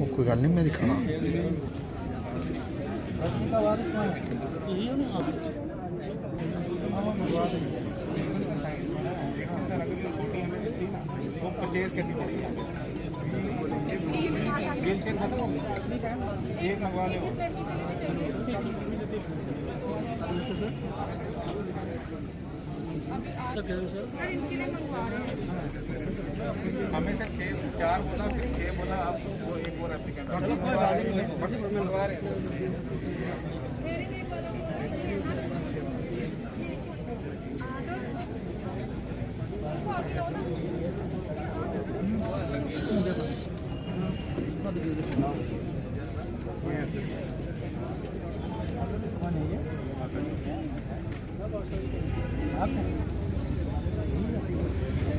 कोई गल नहीं मैं दिखाना सर इनके लिए मंगवा रहे हैं हमें सर 4 बोला फिर 6 बोला आप वो एक और एप्लीकेंट मंगवा रहे हैं हेयरिंग एड वाला भी सर वो आगे लो ना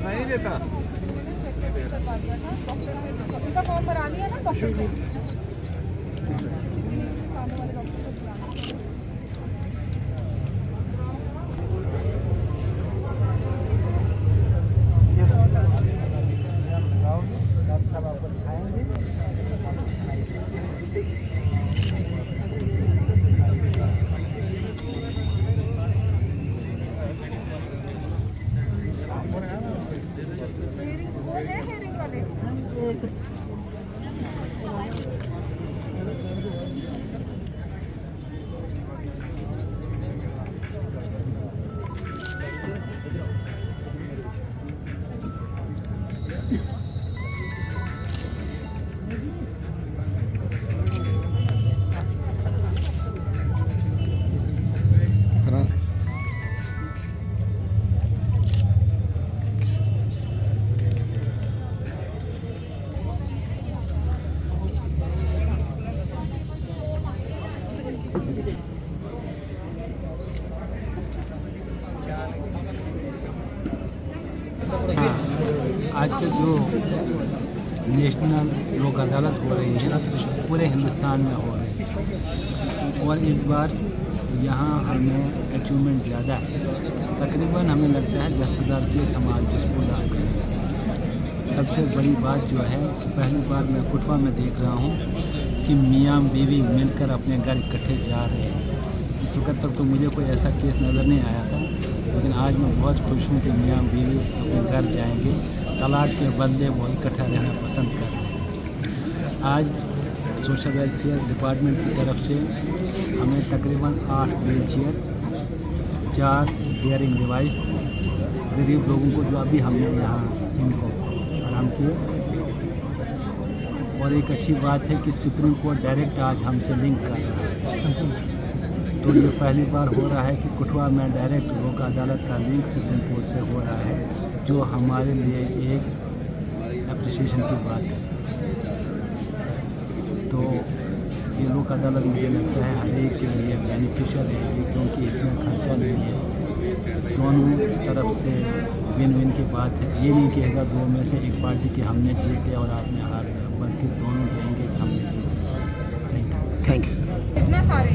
नहीं देता करवा दिया था डॉक्टर उनका फॉर्म भरा लिया ना डॉक्टर से कानों वाले डॉक्टर को बुलाना वो है हेयरिंग वाले आज के जो नेशनल लोक अदालत हो रही है पूरे हिंदुस्तान में हो रही है और इस बार यहाँ हमें अचीवमेंट ज़्यादा है। तकरीबन हमें लगता है 10,000 केस हम आज डिस्पोज ऑफ करेंगे। सबसे बड़ी बात जो है पहली बार मैं कुटवा में देख रहा हूँ कि मियाँ बीवी मिलकर अपने घर इकट्ठे जा रहे हैं। इस वक्त तक तो मुझे कोई ऐसा केस नज़र नहीं आया था, लेकिन आज मैं बहुत खुश हूँ कि मियाँ बीवी अपने घर जाएंगे। तलाक के बदले वो इकट्ठा रहना पसंद कर रहे हैं। आज सोशल वेलफेयर डिपार्टमेंट की तरफ से हमें तकरीबन 8 व्हील चेयर, 4 हियरिंग डिवाइस गरीब लोगों को जो अभी हमने यहाँ इनको फराहम किए। और एक अच्छी बात है कि सुप्रीम कोर्ट डायरेक्ट आज हमसे लिंक कर रहा है। तो ये पहली बार हो रहा है कि कुटवा में डायरेक्ट लोक अदालत का लिंक सुप्रीम कोर्ट से हो रहा है, जो हमारे लिए एक एप्रिसिएशन की बात है। तो ये लोक अदालत मुझे लगता है हर एक के लिए बेनिफिशियल रहेगी, क्योंकि इसमें खर्चा नहीं है। दोनों तरफ से विन विन की बात है। ये नहीं कहेगा दो में से एक पार्टी की हमने जीत लिया और आपने हार लिया, बल्कि दोनों कहेंगे कि हमने जीत लिया। थैंक यू इतना सारे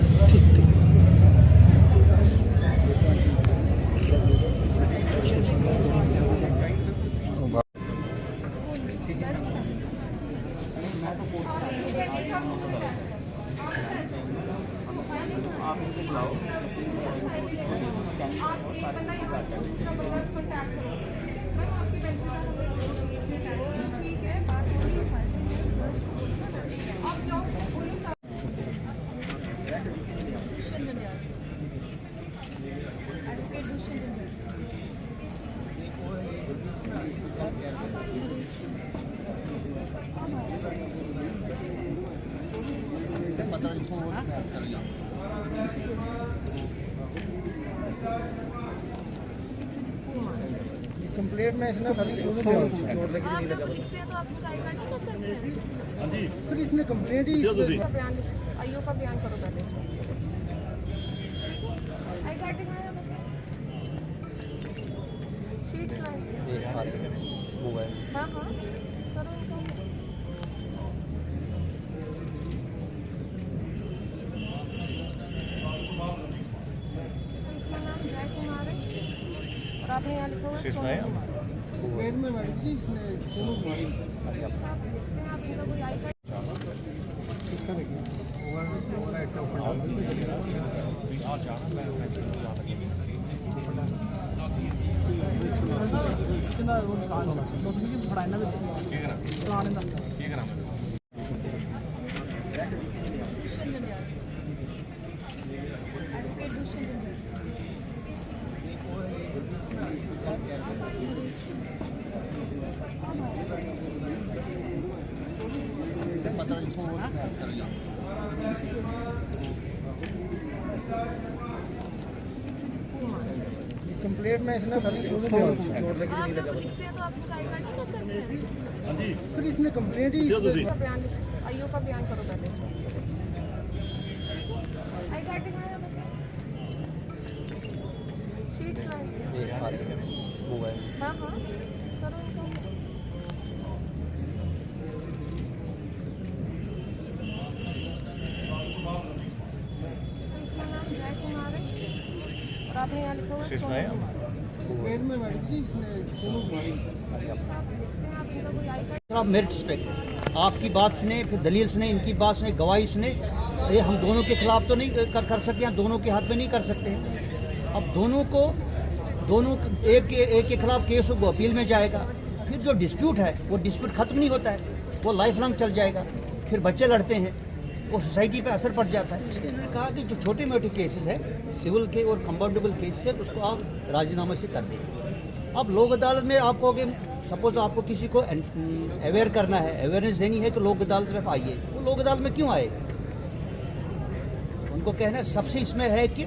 आप इनको बुलाओ ठीक है बात हो रही है आप जाओ एडवोकेट दुष्यंत दंडिया कंप्लेंट में इसने खाली छोड़ दे आप जब लिखते हैं तो आप उसका आई कार्ड नहीं चेक करते हैं? सर इसने कंप्लेंट ही का बयान आईओ का बयान करो पहले। आई कार्ड दिखाया मुझे। शीट्स लाए। हाँ हाँ करो इनको। इसका नाम जय कुमार है और आपने यहाँ लिखा हुआ है सोनू कुमार। कंप्लेंट में मैडम जी इसने सोनू कुमारी आप लिखते हैं आप इनका कोई आई कार्ड इसका देखिए दुष्यंत दंडियाल, एडवोकेट दुष्यंत दंडियाल। कंप्लेंट में इसने खाली सोनू छोड़ दे आप जब लिखते हैं तो आप उसका आई कार्ड नहीं चेक करते हैं? सर इसने कंप्लेंट ही का बयान आईओ का बयान करो पहले। आई कार्ड दिखाया मुझे। शीट्स लाए। हाँ हाँ करो इनको। इसका नाम जय कुमार है और आपने यहाँ लिखा हुआ है सोनू कुमार। कंप्लेंट में मैडम जी इसने सोनू कुमारी आप लिखते हैं आप इनका कोई आई कार्ड आप मेरिट रिस्पेक्ट आपकी बात सुने, फिर दलील सुने, इनकी बात सुने, गवाही सुने। ये हम दोनों के खिलाफ तो नहीं कर सकते हैं, दोनों के हाथ में नहीं कर सकते हैं। अब दोनों एक के खिलाफ केस वो अपील में जाएगा, फिर जो डिस्प्यूट है वो डिस्प्यूट खत्म नहीं होता है, वो लाइफ लॉन्ग चल जाएगा। फिर बच्चे लड़ते हैं, वो सोसाइटी पे असर पड़ जाता है। इसलिए मैंने कहा कि जो छोटे मोटे केसेस है, सिविल के और कंपाउंडेबल केसेस है, उसको आप राजीनामे से कर दें। अब लोक अदालत में आप कहोगे, सपोज आपको किसी को अवेयर करना है, अवेयरनेस देनी है, तो लोक अदालत में आइए। वो लोक अदालत में क्यों आए? उनको कहना है सबसे इसमें है कि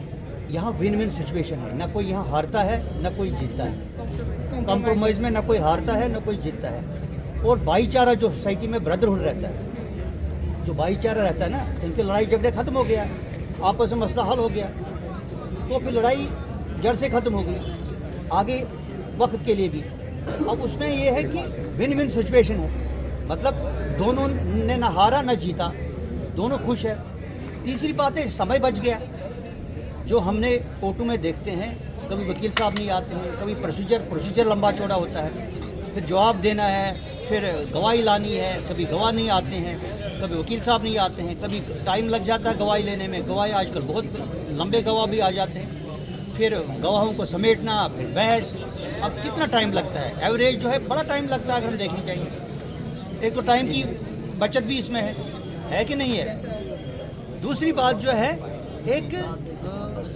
यहाँ विन विन सिचुएशन है, ना कोई यहाँ हारता है ना कोई जीतता है। कॉम्प्रोमाइज़ में ना कोई हारता है ना कोई जीतता है। और भाईचारा जो सोसाइटी में ब्रदरहुड रहता है, जो भाईचारा रहता है ना, इनकी लड़ाई झगड़े खत्म हो गया, आपस में मसला हल हो गया, तो फिर लड़ाई जड़ से खत्म हो गई आगे वक्त के लिए भी। अब उसमें ये है कि विन विन सिचुएशन है, मतलब दोनों ने ना हारा ना जीता, दोनों खुश है। तीसरी बात है समय बच गया। जो हमने कोर्टों में देखते हैं, कभी वकील साहब नहीं आते हैं, कभी प्रोसीजर लंबा चौड़ा होता है, फिर जवाब देना है, फिर गवाही लानी है, कभी गवाह नहीं आते हैं, कभी वकील साहब नहीं आते हैं, कभी टाइम लग जाता है गवाही लेने में। गवाही आजकल बहुत लंबे गवाह भी आ जाते हैं, फिर गवाहों को समेटना, फिर बहस। अब कितना टाइम लगता है? एवरेज जो है बड़ा टाइम लगता है, अगर हम देखनी चाहिए। एक तो टाइम की बचत भी इसमें है कि नहीं है? दूसरी बात जो है एक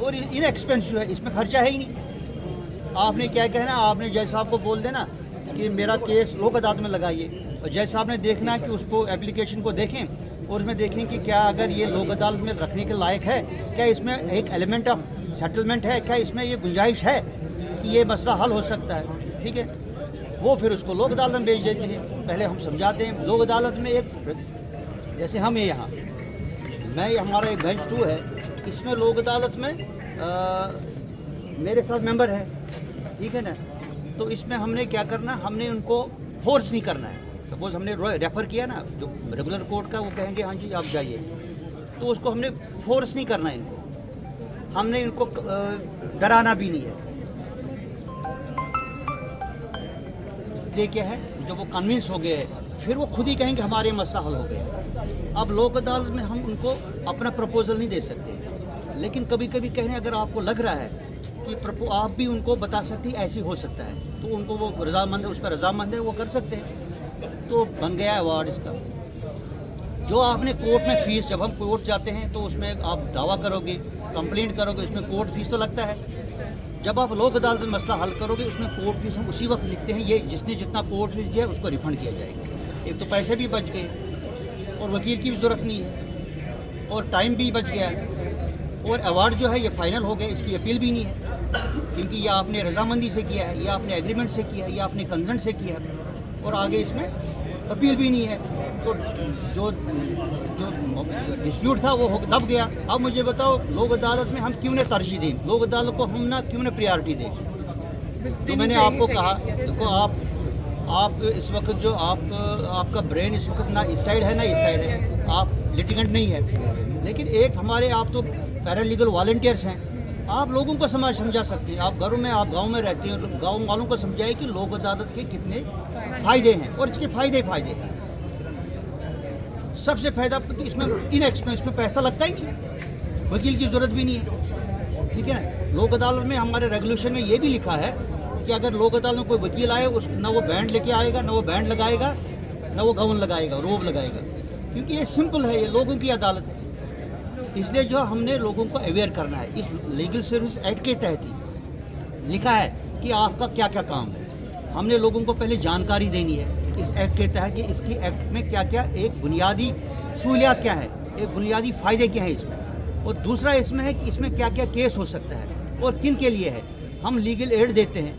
और इनएक्सपेंसिव है, इसमें खर्चा है ही नहीं। आपने क्या कहना, आपने जज साहब को बोल देना कि मेरा केस लोक अदालत में लगाइए, और जज साहब ने देखना कि उसको एप्लीकेशन को देखें और उसमें देखें कि क्या अगर ये लोक अदालत में रखने के लायक है, क्या इसमें एक एलिमेंट ऑफ सेटलमेंट है, क्या इसमें ये गुंजाइश है कि ये मसला हल हो सकता है। ठीक है, वो फिर उसको लोक अदालत में भेज देते हैं। पहले हम समझाते हैं लोक अदालत में, एक जैसे हम यहाँ मैं हमारा एक बेंच 2 है, इसमें लोक अदालत में मेरे साथ मेंबर है, ठीक है ना। तो इसमें हमने क्या करना, हमने उनको फोर्स नहीं करना है। सपोज हमने रेफ़र किया ना, जो रेगुलर कोर्ट का, वो कहेंगे हाँ जी आप जाइए, तो उसको हमने फोर्स नहीं करना है इनको, हमने इनको डराना भी नहीं है। ये क्या है, जब वो कन्विंस हो गए फिर वो खुद ही कहेंगे हमारे मसला हल हो गया। अब लोक अदालत में हम उनको अपना प्रपोजल नहीं दे सकते, लेकिन कभी कभी कहने अगर आपको लग रहा है कि आप भी उनको बता सकते हैं ऐसे हो सकता है, तो उनको वो रजामंद है, उस पर रजामंद है, वो कर सकते हैं। तो बन गया है अवार्ड इसका। जो आपने कोर्ट में फीस, जब हम कोर्ट जाते हैं तो उसमें आप दावा करोगे, कंप्लेंट करोगे, उसमें कोर्ट फीस तो लगता है। जब आप लोक अदालत में मसला हल करोगे, उसमें कोर्ट फीस हम उसी वक्त लिखते हैं, ये जिसने जितना कोर्ट फीस दिया उसको रिफंड किया जाएगा। एक तो पैसे भी बच गए और वकील की भी ज़रूरत नहीं है। और टाइम भी बच गया और अवार्ड जो है ये फाइनल हो गया, इसकी अपील भी नहीं है क्योंकि ये आपने रजामंदी से किया है, या आपने एग्रीमेंट से किया है, या आपने कंसेंट से किया है और आगे इसमें अपील भी नहीं है। तो जो डिस्प्यूट था वो दब गया। अब मुझे बताओ लोक अदालत में हम क्यों ने तरजीह दें, लोक अदालत को हम ना क्यों ने प्रायोरिटी दें। तो मैंने आपको कहा देखो आप इस वक्त जो आपका ब्रेन इस वक्त ना इस साइड है ना इस साइड है, आप लिटिगेंट नहीं है, लेकिन एक हमारे आप तो पैरालीगल वॉलंटियर्स हैं, आप लोगों को समझा सकते हैं। आप घरों में आप गांव में रहते हैं, गांव वालों को समझाइए कि लोक अदालत के कितने फ़ायदे हैं और इसके फ़ायदे हैं। सबसे फायदा इसमें इनएक्सपेंस में पैसा लगता ही नहीं, वकील की ज़रूरत भी नहीं है, ठीक है ना। लोक अदालत में हमारे रेगुलेशन में ये भी लिखा है कि अगर लोक अदालत में कोई वकील आए उस ना वो बैंड लेके आएगा, ना वो बैंड लगाएगा, ना वो गाउन लगाएगा, रोब लगाएगा, क्योंकि ये सिंपल है, ये लोगों की अदालत है। इसलिए जो हमने लोगों को अवेयर करना है, इस लीगल सर्विस एक्ट के तहत ही लिखा है कि आपका क्या क्या काम है। हमने लोगों को पहले जानकारी देनी है इस एक्ट के तहत कि इसकी एक्ट में क्या क्या एक बुनियादी सहूलियात क्या है, एक बुनियादी फ़ायदे क्या हैं इसमें, और दूसरा इसमें है कि इसमें क्या क्या केस हो सकता है और किन के लिए है। हम लीगल एड देते हैं,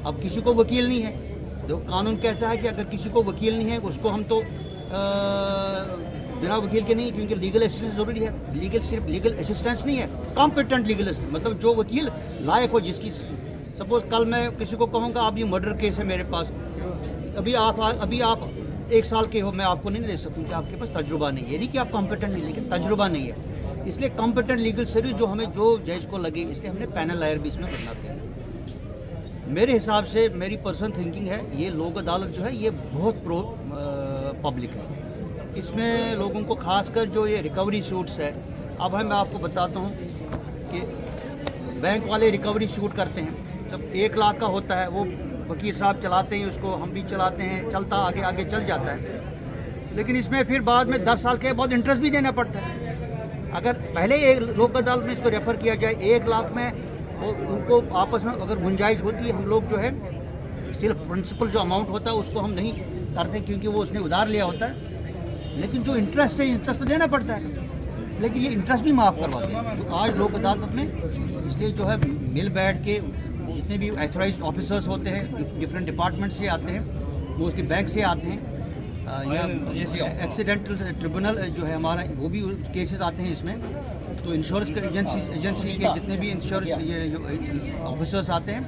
अब किसी को वकील नहीं है, जो कानून कहता है कि अगर किसी को वकील नहीं है उसको हम तो बिना वकील के नहीं, क्योंकि लीगल असिस्टेंस ज़रूरी है। सिर्फ लीगल असिस्टेंस नहीं है, कॉम्पिटेंट लीगल असिस्टेंस, मतलब जो वकील लायक हो, जिसकी सपोज कल मैं किसी को कहूँगा आप ये मर्डर केस है मेरे पास, अभी आप 1 साल के हो, मैं आपको नहीं दे सकूँ कि आपके पास तजुर्बा नहीं है, ये नहीं कि आप कॉम्पिटेंट नहीं, लेकिन तजुर्बा नहीं है। इसलिए कॉम्पिटेंट लीगल सर्विस जो हमें जो जज को लगे, इसलिए हमने पैनल लायर भी इसमें बनाते हैं। मेरे हिसाब से मेरी पर्सनल थिंकिंग है ये लोक अदालत जो है ये बहुत प्रो पब्लिक है। इसमें लोगों को खासकर जो ये रिकवरी सूट्स है, अब मैं आपको बताता हूँ कि बैंक वाले रिकवरी सूट करते हैं, जब 1 लाख का होता है वो वकील साहब चलाते हैं, उसको हम भी चलाते हैं, चलता आगे आगे चल जाता है, लेकिन इसमें फिर बाद में 10 साल के बाद इंटरेस्ट भी देना पड़ता है। अगर पहले एक लोक अदालत में इसको रेफर किया जाए 1 लाख में, वो उनको आपस में अगर गुंजाइश होती है, हम लोग जो है सिर्फ प्रिंसिपल जो अमाउंट होता है उसको हम नहीं करते क्योंकि वो उसने उधार लिया होता है, लेकिन जो इंटरेस्ट है इंटरेस्ट तो देना पड़ता है, लेकिन ये इंटरेस्ट भी माफ़ करवाते हैं। तो आज लोक अदालत में इसलिए जो है मिल बैठ के जितने भी ऑथराइज्ड ऑफिसर्स होते हैं डिफरेंट डिपार्टमेंट से आते हैं, वो उसके बैंक से आते हैं, या एक्सीडेंटल ट्रिब्यूनल जो है हमारा वो भी केसेस आते हैं इसमें, तो इंश्योरेंस एजेंसी के जितने भी इंश्योरेंस ऑफिसर्स आते हैं।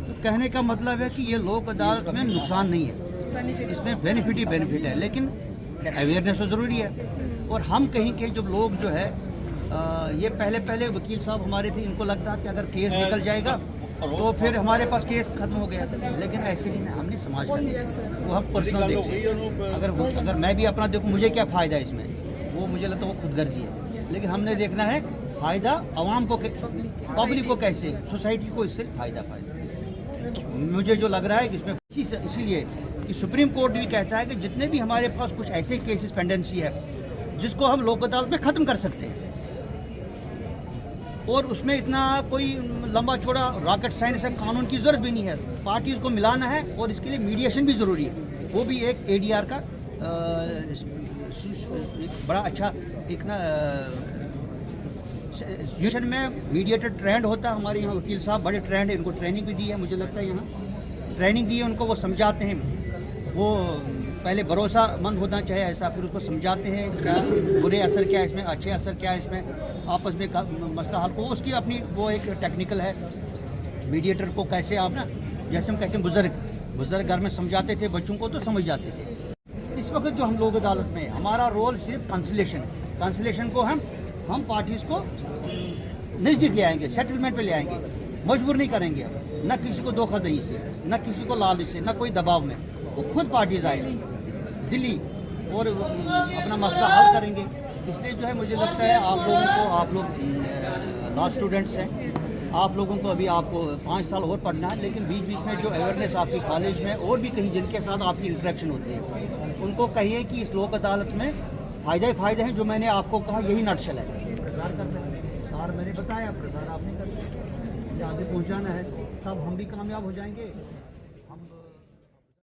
तो कहने का मतलब है कि ये लोक अदालत में नुकसान नहीं है, इसमें बेनिफिट ही बेनिफिट है, लेकिन अवेयरनेस तो ज़रूरी है। और हम कहीं के जब लोग जो है ये पहले वकील साहब हमारे थे, इनको लगता कि अगर केस निकल जाएगा तो फिर हमारे पास केस खत्म हो गया, लेकिन ऐसे नहीं है, हमने समाज का वो हम पर्सनल देखते हैं। अगर मैं भी अपना देखूँ मुझे क्या फ़ायदा है इसमें, वो मुझे लगता है वो खुदगर्जी है, लेकिन हमने देखना है फ़ायदा आवाम को, पब्लिक को कैसे, सोसाइटी को इससे फ़ायदा। मुझे जो लग रहा है कि इसमें इसीलिए कि सुप्रीम कोर्ट भी कहता है कि जितने भी हमारे पास कुछ ऐसे केसेस पेंडेंसी है जिसको हम लोक अदालत में ख़त्म कर सकते हैं, और उसमें इतना कोई लंबा चौड़ा रॉकेट साइंस है, कानून की ज़रूरत भी नहीं है, पार्टीज़ को मिलाना है और इसके लिए मीडिएशन भी ज़रूरी है, वो भी एक ADR का बड़ा अच्छा एक ना सिचुएशन में मीडिएटर ट्रेंड होता है। हमारे यहाँ वकील साहब बड़े ट्रेंड है, इनको ट्रेनिंग भी दी है, मुझे लगता है यहाँ ट्रेनिंग दी है उनको, वो समझाते हैं, वो पहले भरोसामंद होना चाहिए ऐसा, फिर उसको समझाते हैं क्या बुरे असर क्या है इसमें, अच्छे असर क्या है इसमें, आपस में मसला हल को, उसकी अपनी वो एक टेक्निकल है। मीडिएटर को कैसे आप ना, जैसे हम कहते हैं बुज़ुर्ग घर में समझाते थे बच्चों को तो समझ जाते थे। इस वक्त जो हम लोक अदालत में हमारा रोल सिर्फ कंसलेशन है, कंसलेशन को हम पार्टीज़ को नज़दीक ले आएंगे, सेटलमेंट पे ले आएंगे, मजबूर नहीं करेंगे, न किसी को धोखाधड़ी से, न किसी को लालच से, न कोई दबाव में, वो खुद पार्टीज़ आएंगी दिल्ली और अपना मसला हल करेंगे। इसलिए जो है मुझे लगता है आप लोगों को, आप लोग लॉ स्टूडेंट्स हैं, आप लोगों को अभी आपको 5 साल और पढ़ना है, लेकिन बीच बीच में जो अवेयरनेस आपकी कॉलेज में और भी कहीं जिनके साथ आपकी इंटरेक्शन होती है उनको कहिए कि इस लोक अदालत में फ़ायदे हैं, जो मैंने आपको कहा यही नटशल है। प्रसार करना है, प्रसार मैंने बताया, प्रसार आपने करना है, आगे पहुँचाना है, तब हम भी कामयाब हो जाएंगे।